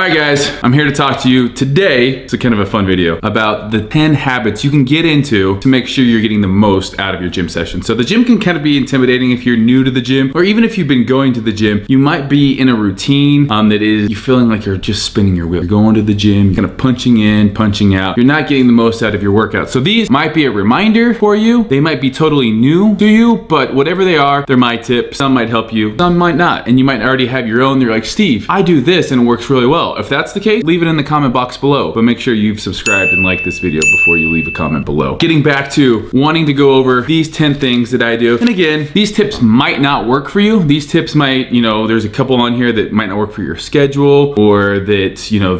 Alright guys, I'm here to talk to you today. It's a kind of a fun video about the 10 habits you can get into to make sure you're getting the most out of your gym session. So the gym can kind of be intimidating if you're new to the gym, or even if you've been going to the gym. You might be in a routine that is you feeling like you're just spinning your wheel. You're going to the gym, kind of punching in, punching out. You're not getting the most out of your workout. So these might be a reminder for you. They might be totally new to you, but whatever they are, they're my tips. Some might help you, some might not. And you might already have your own. They're like, Steve, I do this and it works really well. If that's the case, leave it in the comment box below, but make sure you've subscribed and liked this video before you leave a comment below. Getting back to wanting to go over these 10 things that I do. And again, these tips might not work for you. These tips might, there's a couple on here that might not work for your schedule, or that,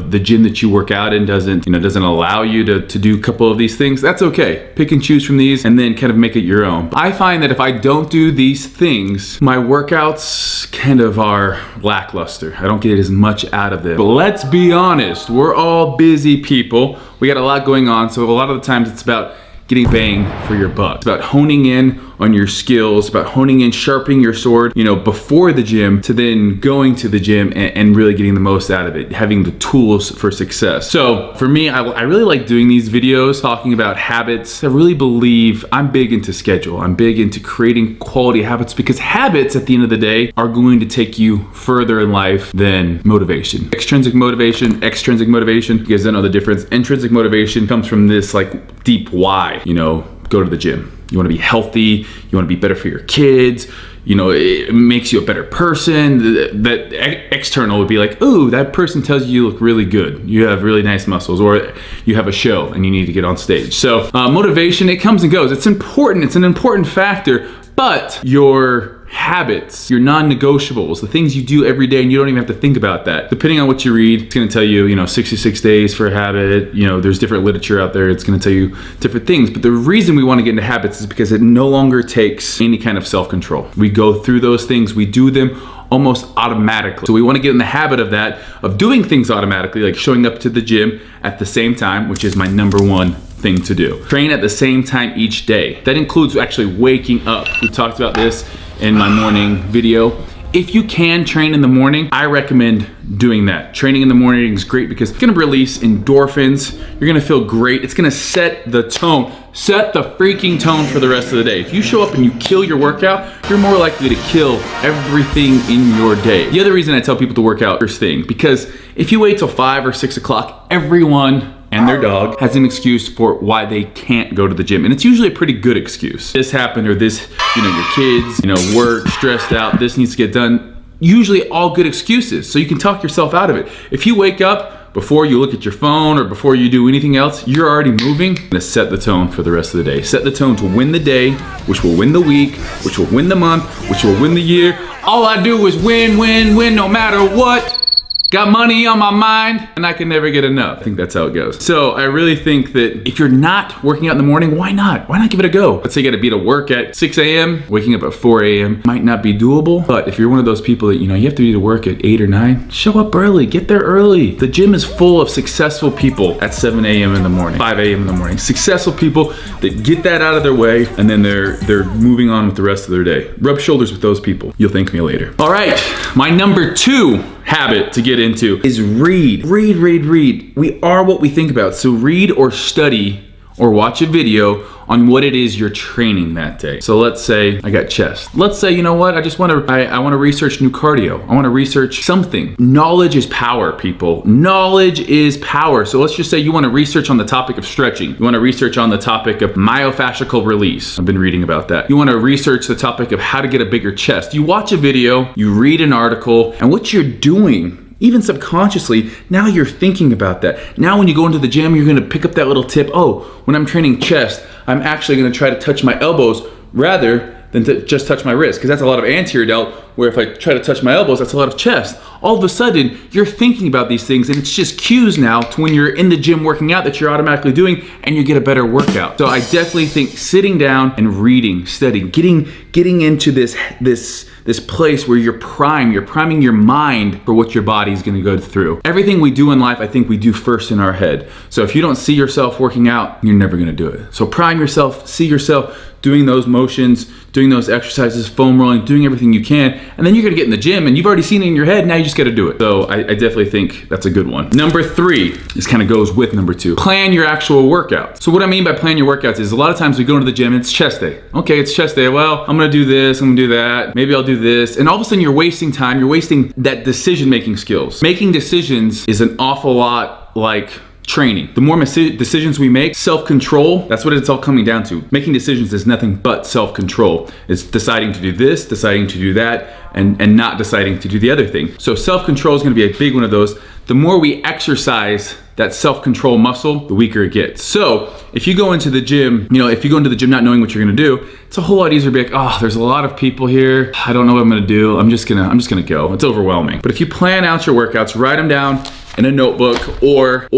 the gym that you work out in doesn't allow you to do a couple of these things. That's okay. Pick and choose from these and then kind of make it your own. I find that if I don't do these things, my workouts kind of are lackluster. I don't get as much out of them. But let's be honest, we're all busy people. We got a lot going on, so a lot of the times it's about getting bang for your buck. It's about honing in on your skills, about honing in, sharpening your sword, before the gym, to then going to the gym and really getting the most out of it, having the tools for success. So for me, I really like doing these videos, talking about habits. I really believe I'm big into schedule. I'm big into creating quality habits, because habits at the end of the day are going to take you further in life than motivation. Extrinsic motivation, extrinsic motivation, you guys don't know the difference. Intrinsic motivation comes from this like deep why, go to the gym. You want to be healthy, you want to be better for your kids, it makes you a better person. That external would be like, ooh, that person tells you look really good, you have really nice muscles, or you have a show and you need to get on stage. So motivation, it comes and goes. It's important, it's an important factor, but your habits, your non-negotiables, the things you do every day, and you don't even have to think about that. Depending on what you read, it's going to tell you, 66 days for a habit. There's different literature out there. It's going to tell you different things. But the reason we want to get into habits is because it no longer takes any kind of self-control. We go through those things, we do them almost automatically. So we want to get in the habit of that, of doing things automatically, like showing up to the gym at the same time, which is my number one thing to do. Train at the same time each day. That includes actually waking up. We talked about this in my morning video. If you can train in the morning, I recommend doing that. Training in the morning is great because it's gonna release endorphins. You're gonna feel great. It's gonna set the tone. Set the freaking tone for the rest of the day. If you show up and you kill your workout, you're more likely to kill everything in your day. The other reason I tell people to work out first thing, because if you wait till 5 or 6 o'clock, everyone and their dog has an excuse for why they can't go to the gym. And it's usually a pretty good excuse. This happened, or this, your kids, work, stressed out, this needs to get done. Usually all good excuses. So you can talk yourself out of it. If you wake up before you look at your phone or before you do anything else, you're already moving. To set the tone for the rest of the day. Set the tone to win the day, which will win the week, which will win the month, which will win the year. All I do is win, win, win, no matter what. Got money on my mind and I can never get enough. I think that's how it goes. So I really think that if you're not working out in the morning, why not? Why not give it a go? Let's say you gotta be to work at 6 a.m., waking up at 4 a.m. might not be doable, but if you're one of those people that, you have to be to work at 8 or 9, show up early, get there early. The gym is full of successful people at 7 a.m. in the morning, 5 a.m. in the morning. Successful people that get that out of their way and then they're moving on with the rest of their day. Rub shoulders with those people. You'll thank me later. All right, my number 2 habit to get into is read. Read. We are what we think about. So read or study or watch a video on what it is you're training that day. So let's say I got chest. Let's say, I want to research new cardio. I want to research something. Knowledge is power, people. Knowledge is power. So let's just say you want to research on the topic of stretching. You want to research on the topic of myofascial release. I've been reading about that. You want to research the topic of how to get a bigger chest. You watch a video, you read an article, and what you're doing, even subconsciously, now you're thinking about that. Now when you go into the gym, you're gonna pick up that little tip. Oh, when I'm training chest, I'm actually gonna try to touch my elbows rather than to just touch my wrist, because that's a lot of anterior delt, where if I try to touch my elbows, that's a lot of chest. All of a sudden, you're thinking about these things, and it's just cues now to when you're in the gym working out that you're automatically doing, and you get a better workout. So I definitely think sitting down and reading, studying, getting into this place where you're priming your mind for what your body's gonna go through. Everything we do in life, I think we do first in our head. So if you don't see yourself working out, you're never gonna do it. So prime yourself, see yourself doing those motions, doing those exercises, foam rolling, doing everything you can, and then you're gonna get in the gym and you've already seen it in your head, now you just gotta do it. So I definitely think that's a good one. Number 3, this kind of goes with number 2. Plan your actual workout. So what I mean by plan your workouts is a lot of times we go into the gym and it's chest day. Okay, it's chest day. Well, I'm gonna do this, I'm gonna do that, maybe I'll do this. And all of a sudden you're wasting time, you're wasting that decision-making skills. Making decisions is an awful lot like training. The more decisions we make, self-control, that's what it's all coming down to. Making decisions is nothing but self-control. It's deciding to do this, deciding to do that, and not deciding to do the other thing. So self-control is gonna be a big one of those. The more we exercise that self-control muscle, the weaker it gets. So if you go into the gym, if you go into the gym not knowing what you're gonna do, it's a whole lot easier to be like, oh, there's a lot of people here. I don't know what I'm gonna do. I'm just gonna go. It's overwhelming. But if you plan out your workouts, write them down in a notebook, or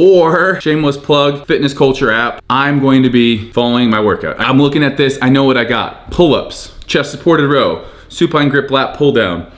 shameless plug, Fitness Culture app, I'm going to be following my workout. I'm looking at this, I know what I got. Pull-ups, chest supported row, supine grip lat pull down,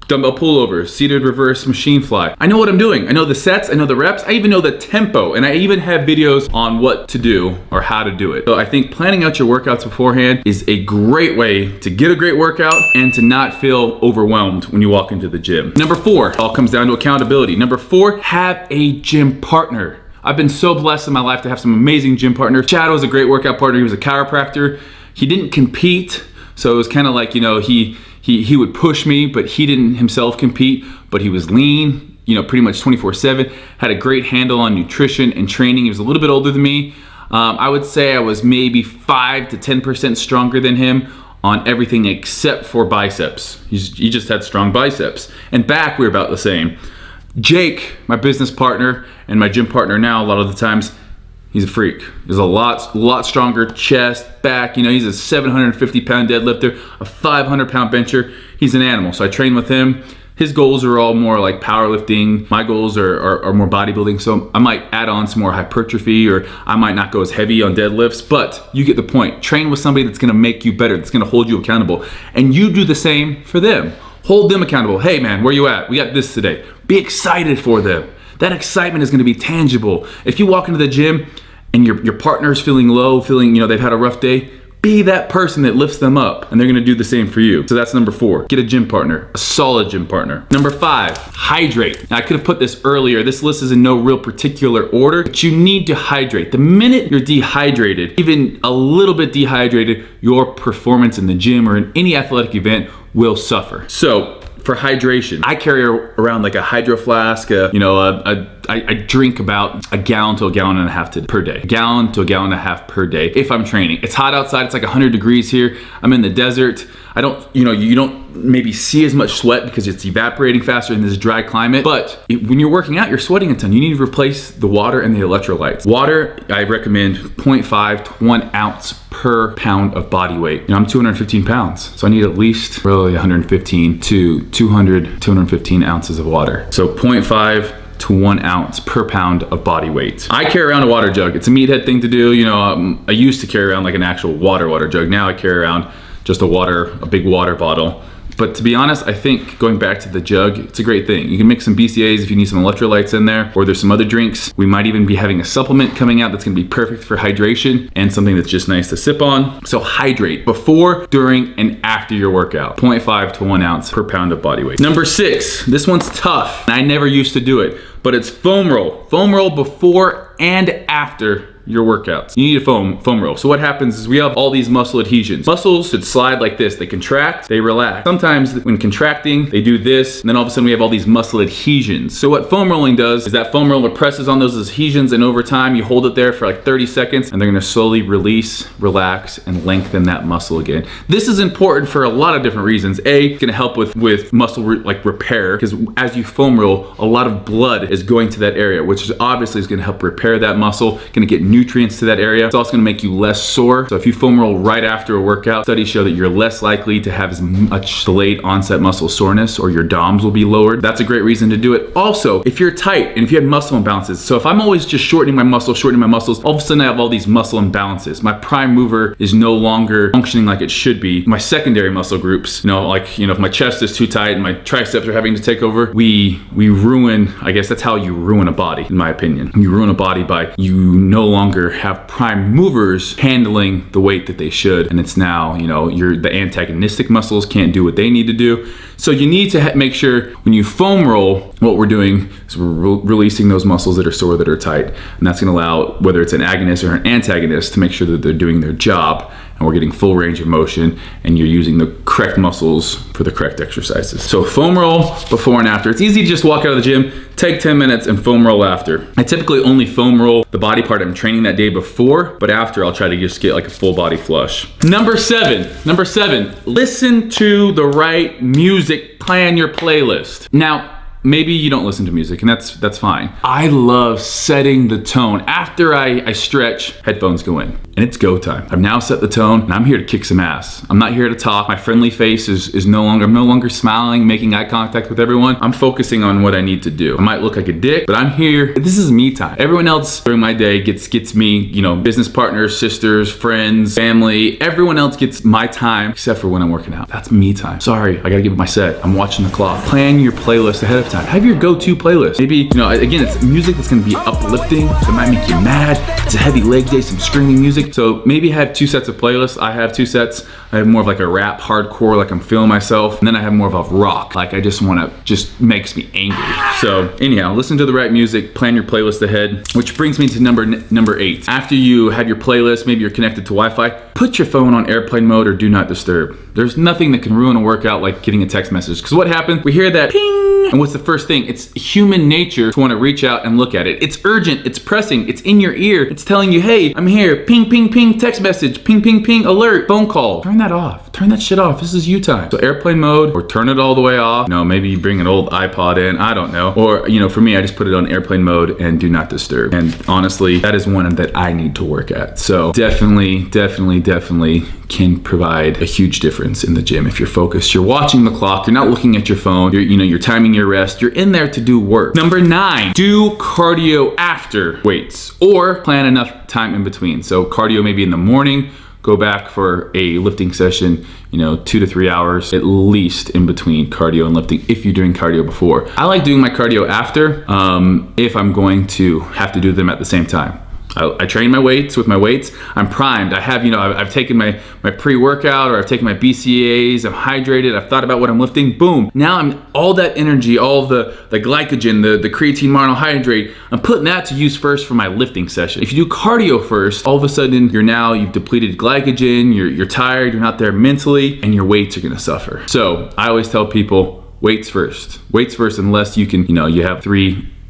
dumbbell pullovers, seated reverse machine fly. I know what I'm doing. I know the sets, I know the reps, I even know the tempo, and I even have videos on what to do or how to do it. So I think planning out your workouts beforehand is a great way to get a great workout and to not feel overwhelmed when you walk into the gym. Number 4, all comes down to accountability. Number 4, have a gym partner. I've been so blessed in my life to have some amazing gym partners. Chad was a great workout partner. He was a chiropractor. He didn't compete, so it was kind of like, he would push me, but he didn't himself compete, but he was lean, pretty much 24/7, had a great handle on nutrition and training. He was a little bit older than me. I would say I was maybe 5 to 10% stronger than him on everything except for biceps. He just had strong biceps. And back, we were about the same. Jake, my business partner and my gym partner now, a lot of the times, he's a freak. He's a lot stronger chest, back. He's a 750-pound deadlifter, a 500-pound bencher. He's an animal. So I train with him. His goals are all more like powerlifting. My goals are more bodybuilding. So I might add on some more hypertrophy, or I might not go as heavy on deadlifts, but you get the point. Train with somebody that's gonna make you better, that's gonna hold you accountable. And you do the same for them. Hold them accountable. Hey man, where you at? We got this today. Be excited for them. That excitement is gonna be tangible. If you walk into the gym and your partner's feeling low, feeling, they've had a rough day, be that person that lifts them up, and they're gonna do the same for you. So that's number 4. Get a gym partner, a solid gym partner. Number 5, hydrate. Now I could have put this earlier. This list is in no real particular order, but you need to hydrate. The minute you're dehydrated, even a little bit dehydrated, your performance in the gym or in any athletic event will suffer. So for hydration, I carry around like a hydro flask. I drink about a gallon to a gallon and a half per day. A gallon to a gallon and a half per day if I'm training. It's hot outside. It's like 100 degrees here. I'm in the desert. I don't, you don't maybe see as much sweat because it's evaporating faster in this dry climate. But when you're working out, you're sweating a ton. You need to replace the water and the electrolytes. Water, I recommend 0.5 to 1 ounce per pound of body weight. I'm 215 pounds, so I need at least really 115 to 215 ounces of water. So 0.5 to 1 ounce per pound of body weight. I carry around a water jug. It's a meathead thing to do. I used to carry around like an actual water jug. Now I carry around just a big water bottle. But to be honest, I think going back to the jug, it's a great thing. You can mix some BCAAs if you need some electrolytes in there, or there's some other drinks. We might even be having a supplement coming out that's gonna be perfect for hydration and something that's just nice to sip on. So hydrate before, during, and after your workout. 0.5 to 1 ounce per pound of body weight. Number 6, this one's tough. I never used to do it, but it's foam roll. Foam roll before and after your workouts. You need a foam roll. So what happens is we have all these muscle adhesions. Muscles should slide like this. They contract, they relax. Sometimes when contracting, they do this, and then all of a sudden we have all these muscle adhesions. So what foam rolling does is that foam roller presses on those adhesions, and over time you hold it there for like 30 seconds, and they're gonna slowly release, relax, and lengthen that muscle again. This is important for a lot of different reasons. A, it's gonna help with muscle repair, because as you foam roll, a lot of blood is going to that area, which is obviously gonna help repair that muscle, gonna get nutrients to that area. It's also gonna make you less sore. So if you foam roll right after a workout, studies show that you're less likely to have as much delayed onset muscle soreness, or your DOMs will be lowered. That's a great reason to do it. Also, if you're tight and if you have muscle imbalances, so if I'm always just shortening my muscles, all of a sudden I have all these muscle imbalances. My prime mover is no longer functioning like it should be. My secondary muscle groups, if my chest is too tight and my triceps are having to take over, we ruin, I guess that's how you ruin a body, in my opinion. You ruin a body by you no longer longer have prime movers handling the weight that they should. And it's now, you know, the antagonistic muscles can't do what they need to do. So you need to make sure when you foam roll, what we're doing is we're releasing those muscles that are sore, that are tight. And that's gonna allow, whether it's an agonist or an antagonist, to make sure that they're doing their job and we're getting full range of motion and you're using the correct muscles for the correct exercises. So foam roll before and after. It's easy to just walk out of the gym, take 10 minutes and foam roll after. I typically only foam roll the body part I'm training that day before, but after I'll try to just get like a full body flush. Number seven, listen to the right music, plan your playlist. Now, maybe you don't listen to music and that's fine. I love setting the tone. After I stretch, headphones go in and it's go time. I've now set the tone and I'm here to kick some ass. I'm not here to talk. My friendly face is no longer smiling, making eye contact with everyone. I'm focusing on what I need to do. I might look like a dick, but I'm here. This is me time. Everyone else during my day gets me, you know, business partners, sisters, friends, family. Everyone else gets my time except for when I'm working out. That's me time. Sorry, I gotta give it my set. I'm watching the clock. Plan your playlist ahead of time. Have your go-to playlist. Maybe, you know, again, it's music that's gonna be uplifting, so it might make you mad. It's a heavy leg day, some screaming music. So maybe have 2 sets of playlists. I have 2 sets. I have more of like a rap, hardcore, like I'm feeling myself. And then I have more of a rock, like I just makes me angry. So anyhow, listen to the right music, plan your playlist ahead, which brings me to number 8. After you have your playlist, maybe you're connected to Wi-Fi, put your phone on airplane mode or do not disturb. There's nothing that can ruin a workout like getting a text message. Because what happens, we hear that ping, and what's the first thing? It's human nature to want to reach out and look at it. It's urgent, it's pressing, it's in your ear. It's telling you, hey, I'm here, ping, ping, ping, text message, ping, ping, ping, alert, phone call. Turn that off, turn that shit off. This is you time. So airplane mode or turn it all the way off. You know, maybe you bring an old iPod in, I don't know. Or, you know, for me, I just put it on airplane mode and do not disturb. And honestly, that is one that I need to work at. So definitely can provide a huge difference in the gym. If you're focused, you're watching the clock, you're not looking at your phone, you're timing your rest, you're in there to do work. Number 9, do cardio after weights or plan enough time in between. So cardio maybe in the morning, go back for a lifting session, 2 to 3 hours at least in between cardio and lifting if you're doing cardio before. I like doing my cardio after if I'm going to have to do them at the same time. I train my weights with my weights. I'm primed. I have, I've taken my pre-workout or I've taken my BCAAs. I'm hydrated. I've thought about what I'm lifting. Boom. Now I'm all that energy, all of the glycogen, the creatine monohydrate. I'm putting that to use first for my lifting session. If you do cardio first, all of a sudden you've depleted glycogen. You're tired. You're not there mentally, and your weights are gonna suffer. So I always tell people weights first. Weights first, unless you can, you have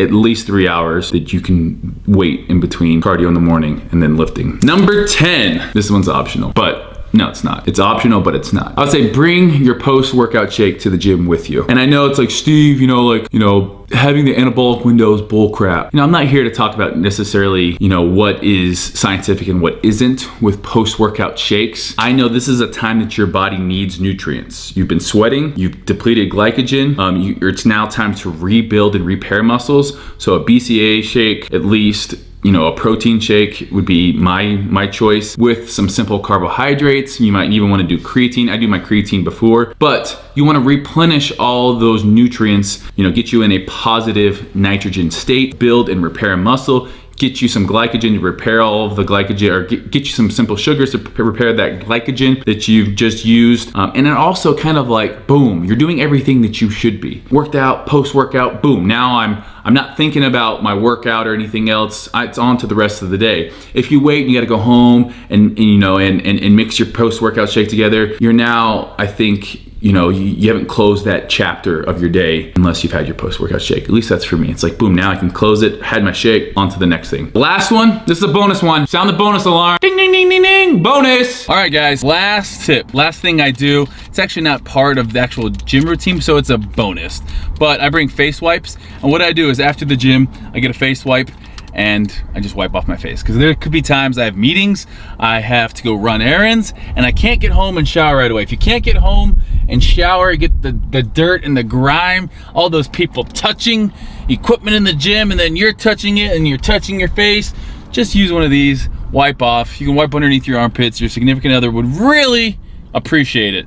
at least 3 hours that you can wait in between cardio in the morning and then lifting. Number 10, this one's optional, but no, it's not. It's optional, but it's not. I would say bring your post-workout shake to the gym with you. And I know it's like, Steve, having the anabolic window is bull crap. I'm not here to talk about necessarily, what is scientific and what isn't with post-workout shakes. I know this is a time that your body needs nutrients. You've been sweating, you've depleted glycogen. It's now time to rebuild and repair muscles. So a BCAA shake, at least, a protein shake would be my choice with some simple carbohydrates. You might even want to do creatine. I do my creatine before, but you want to replenish all those nutrients, get you in a positive nitrogen state, build and repair muscle, get you some glycogen to repair all of the glycogen, or get you some simple sugars to repair that glycogen that you've just used. And then also kind of like, boom, you're doing everything that you should be. Worked out, post-workout, boom. Now I'm not thinking about my workout or anything else. It's on to the rest of the day. If you wait and you got to go home and mix your post-workout shake together, you're now, I think, you haven't closed that chapter of your day unless you've had your post-workout shake. At least that's for me. It's like, boom, now I can close it, had my shake, on to the next thing. Last one, this is a bonus one. Sound the bonus alarm. Ding, ding, ding, ding, ding, bonus. All right, guys, last tip, last thing I do. It's actually not part of the actual gym routine, so it's a bonus. But I bring face wipes, and what I do is after the gym, I get a face wipe, and I just wipe off my face. Because there could be times I have meetings, I have to go run errands, and I can't get home and shower right away. If you can't get home and shower, get the dirt and the grime, all those people touching equipment in the gym, and then you're touching it and you're touching your face, just use one of these, wipe off. You can wipe underneath your armpits. Your significant other would really appreciate it.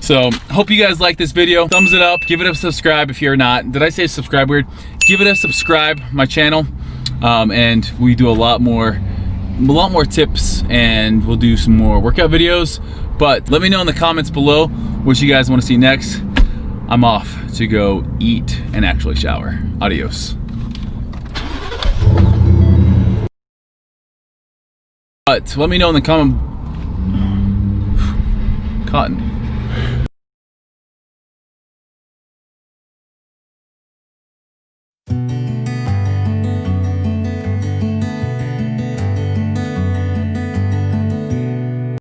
So hope you guys like this video. Thumbs it up, give it a subscribe if you're not. Did I say subscribe weird? Give it a subscribe, my channel. And we do a lot more lot more tips, and we'll do some more workout videos. But let me know in the comments below what you guys want to see next. I'm off to go eat and actually shower. Adios. But let me know in the comment. Cotton.